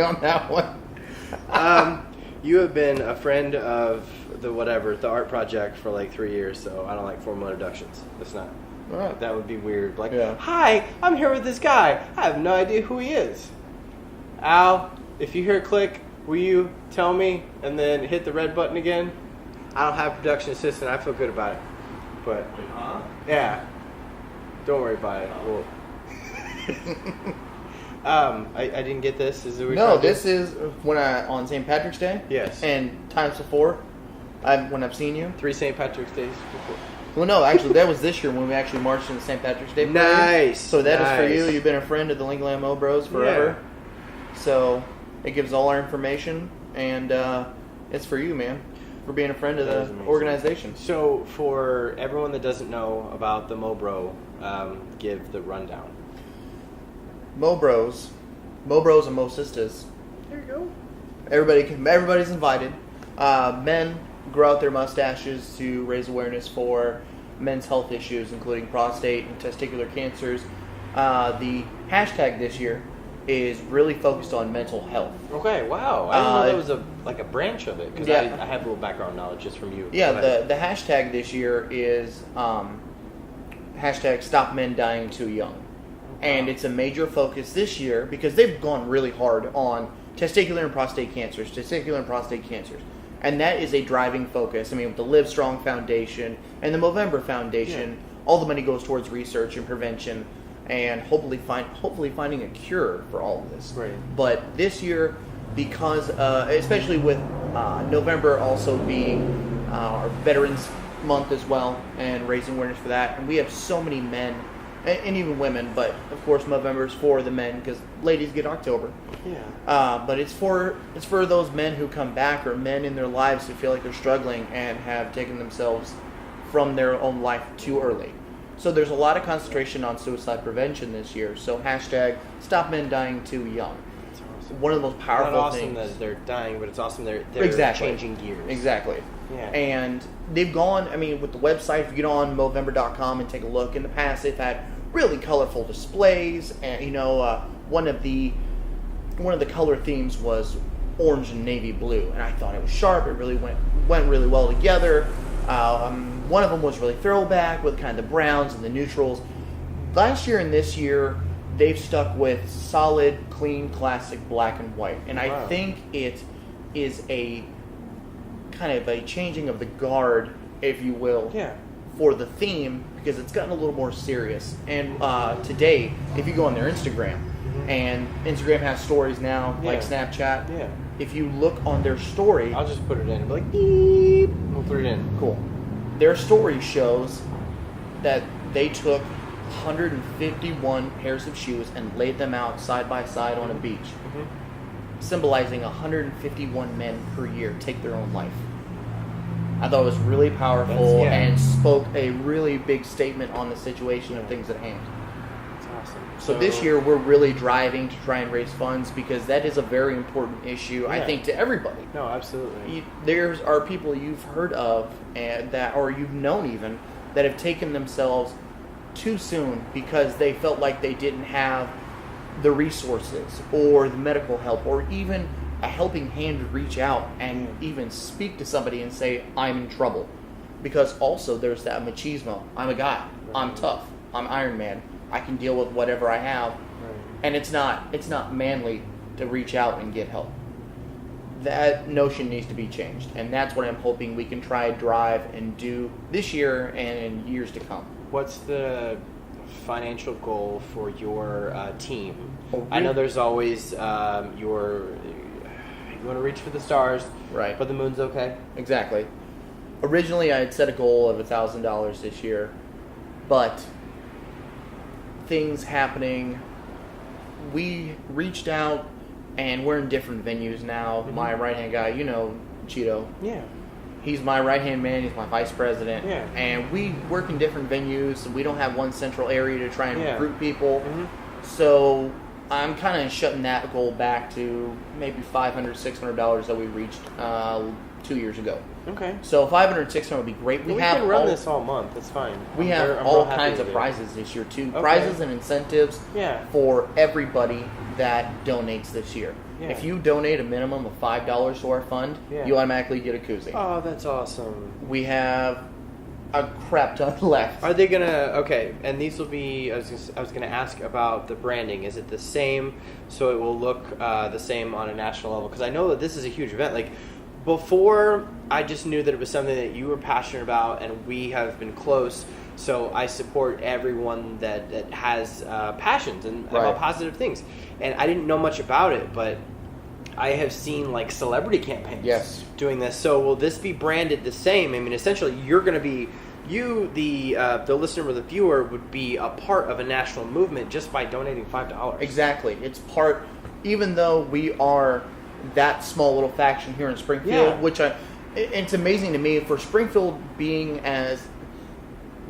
on that one. You have been a friend of the art project for like 3 years, so I don't like formal introductions. That's not. Right. That would be weird. Like, Yeah. Hi, I'm here with this guy. I have no idea who he is. Al, if you hear a click, will you tell me and then hit the red button again? I don't have a production assistant. I feel good about it. But, yeah. Don't worry about it. I didn't get this. Is it No, this is when on St. Patrick's Day. Yes. And times before, when I've seen you. 3 St. Patrick's Days before. Well, no, actually, that was this year when we actually marched in the St. Patrick's Day parade. Nice. So that is for nice. you. You've been a friend of the Lingaland MobBros forever. Yeah. So it gives all our information, and it's for you, man, for being a friend of the organization. So for everyone that doesn't know about the MobBro, give the rundown. MobBros and Mo Sisters. There you go. Everybody's invited. Men grow out their mustaches to raise awareness for men's health issues, including prostate and testicular cancers. The hashtag this year is really focused on mental health. Okay, wow. I didn't know that was a branch of it, because I have a little background knowledge just from you. Yeah, the hashtag this year is hashtag Stop Men Dying Too Young. And it's a major focus this year because they've gone really hard on testicular and prostate cancers. And that is a driving focus. I mean, with the Live Strong Foundation and the Movember Foundation, all the money goes towards research and prevention and hopefully finding a cure for all of this. Right. But this year, because especially with November also being our Veterans Month as well and raising awareness for that, and we have so many men and even women, but of course November is for the men because ladies get October. Yeah. But it's for those men who come back, or men in their lives who feel like they're struggling and have taken themselves from their own life too early. So there's a lot of concentration on suicide prevention this year. So hashtag Stop Men Dying Too Young. That's awesome. One of the most powerful things. Not awesome that they're dying, but it's awesome they're exactly. changing gears. Exactly. Yeah. And they've gone, I mean, with the website, if you get on Movember.com and take a look, in the past they've had really colorful displays, and one of the color themes was orange and navy blue, and I thought it was sharp. It really went really well together. One of them was really throwback with kind of the browns and the neutrals. Last year and this year, they've stuck with solid, clean, classic black and white, and wow. I think it is a kind of a changing of the guard, if you will. Yeah. For the theme, because it's gotten a little more serious. And today, if you go on their Instagram, and Instagram has stories now, like Snapchat. Yeah. If you look on their story, I'll just put it in and be like, beep. We'll put it in. Cool. Their story shows that they took 151 pairs of shoes and laid them out side by side on a beach, symbolizing 151 men per year take their own life. I thought it was really powerful and spoke a really big statement on the situation of things at hand. That's awesome. So this year we're really driving to try and raise funds because that is a very important issue, I think, to everybody. No, absolutely. There are people you've heard of or you've known even, that have taken themselves too soon because they felt like they didn't have the resources or the medical help or even a helping hand to reach out and even speak to somebody and say, I'm in trouble. Because also there's that machismo. I'm a guy. I'm tough. I'm Iron Man. I can deal with whatever I have. And it's not manly to reach out and get help. That notion needs to be changed. And that's what I'm hoping we can try, drive, and do this year and in years to come. What's the financial goal for your team? Oh, I know there's always you want to reach for the stars, right? But the moon's okay. Exactly. Originally, I had set a goal of $1,000 this year, but things happening, we reached out, and we're in different venues now. My right-hand guy, Cheeto. Yeah. He's my right-hand man. He's my vice president. Yeah. And we work in different venues. We don't have one central area to try and recruit people. So I'm kind of shutting that goal back to maybe $500, $600 that we reached 2 years ago. Okay. So $500, $600 would be great. We can run this all month. That's fine. We have all kinds of prizes this year too. Okay. Prizes and incentives for everybody that donates this year. Yeah. If you donate a minimum of $5 to our fund, you automatically get a koozie. Oh, that's awesome. We have a crap ton left. Are they gonna? Okay, and these will be. I was gonna ask about the branding. Is it the same, so it will look the same on a national level? Because I know that this is a huge event. Like before, I just knew that it was something that you were passionate about, and we have been close. So I support everyone that has passions and about positive things. And I didn't know much about it, but I have seen like celebrity campaigns doing this. So will this be branded the same? I mean, essentially, you're going to be the listener or the viewer would be a part of a national movement just by donating $5. Exactly, it's part. Even though we are that small little faction here in Springfield, which it's amazing to me for Springfield being as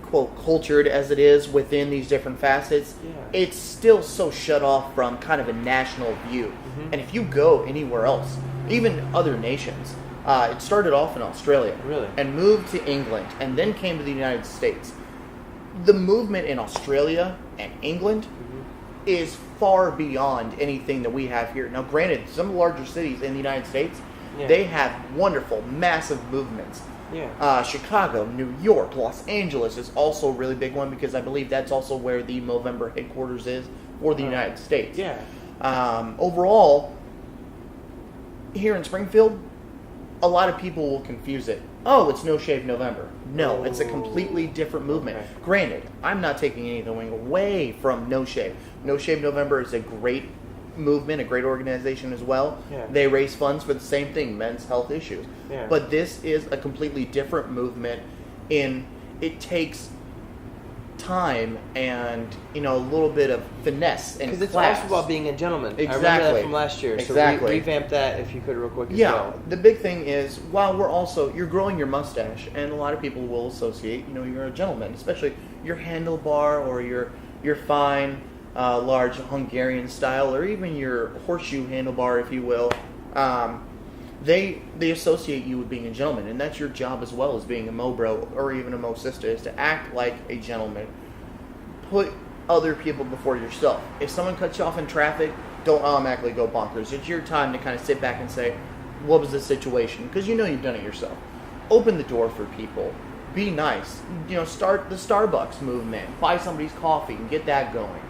quote cultured as it is within these different facets, it's still so shut off from kind of a national view. And if you go anywhere else, even other nations, it started off in Australia and moved to England and then came to the United States. The movement in Australia and England is far beyond anything that we have here. Now granted, some larger cities in the United States, they have wonderful, massive movements. Chicago, New York, Los Angeles is also a really big one because I believe that's also where the Movember headquarters is for the United States. Overall, here in Springfield, a lot of people will confuse it. Oh, it's No Shave November. No, it's a completely different movement. Granted, I'm not taking anything away from No Shave. No Shave November is a great movement, a great organization as well. They raise funds for the same thing, men's health issues. But this is a completely different movement in it takes time and a little bit of finesse and because it's class. also about being a gentleman. Exactly. I remember that from last year. So revamp that if you could real quick as well. The big thing is while you're growing your mustache, and a lot of people will associate you're a gentleman, especially your handlebar or your fine large Hungarian style, or even your horseshoe handlebar, if you will. They associate you with being a gentleman, and that's your job as well as being a MobBro or even a MoSista, is to act like a gentleman. Put other people before yourself. If someone cuts you off in traffic, don't automatically go bonkers. It's your time to kind of sit back and say, what was the situation? Because you've done it yourself. Open the door for people. Be nice. Start the Starbucks movement. Buy somebody's coffee and get that going.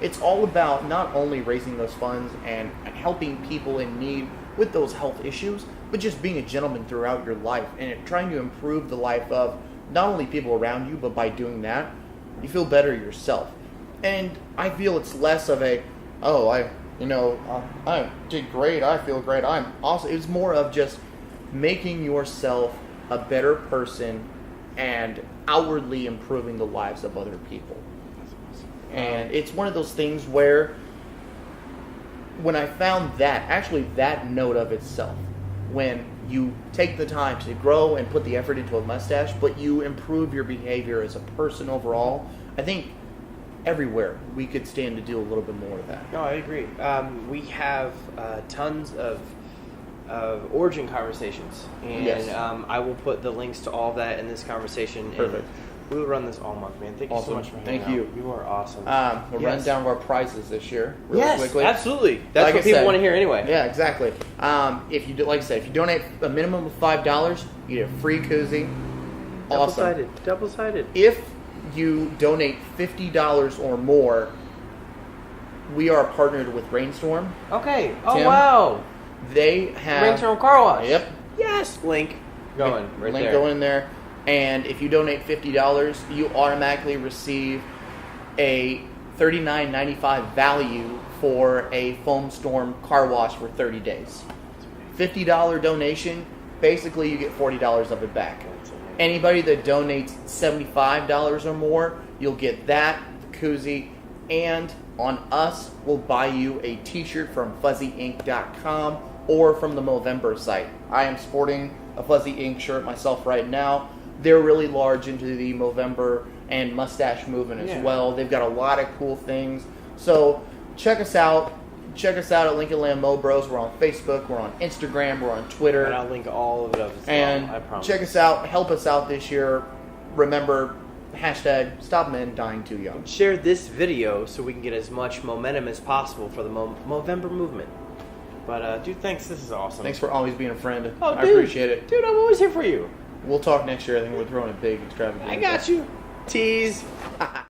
It's all about not only raising those funds and helping people in need with those health issues, but just being a gentleman throughout your life and trying to improve the life of not only people around you, but by doing that, you feel better yourself. And I feel it's less of a, I did great, I feel great, I'm awesome. It's more of just making yourself a better person and outwardly improving the lives of other people. And it's one of those things where when I found that note of itself, when you take the time to grow and put the effort into a mustache, but you improve your behavior as a person overall, I think everywhere we could stand to do a little bit more of that. No, I agree. We have tons of origin conversations, and I will put the links to all of that in this conversation. Perfect. We will run this all month, man. Thank you so much for hanging out. Thank you. You are awesome. We'll run down our prizes this year really quickly. Absolutely. That's what people want to hear anyway. Yeah, exactly. If you like I said, if you donate a minimum of $5, you get a free koozie. Awesome. Double-sided. If you donate $50 or more, we are partnered with Rainstorm. Okay. Oh, Tim, wow. They have Rainstorm Car Wash. Yep. Yes. Link going right link there. going there. And if you donate $50, you automatically receive a $39.95 value for a Foam Storm car wash for 30 days. $50 donation, basically you get $40 of it back. Anybody that donates $75 or more, you'll get that, the koozie, and on us, we'll buy you a t-shirt from fuzzyink.com or from the Movember site. I am sporting a Fuzzy Ink shirt myself right now. They're really large into the Movember and mustache movement as well. They've got a lot of cool things. So check us out. Check us out at Lincoln Land MobBros. We're on Facebook. We're on Instagram. We're on Twitter. And I'll link all of it up as well, I promise. Check us out. Help us out this year. Remember, hashtag Stop Men Dying Too Young. Share this video so we can get as much momentum as possible for the Movember movement. But, dude, thanks. This is awesome. Thanks for always being a friend. Oh, I dude. appreciate it. Dude, I'm always here for you. We'll talk next year. I think we're throwing a big extravagant. I got you. Tease.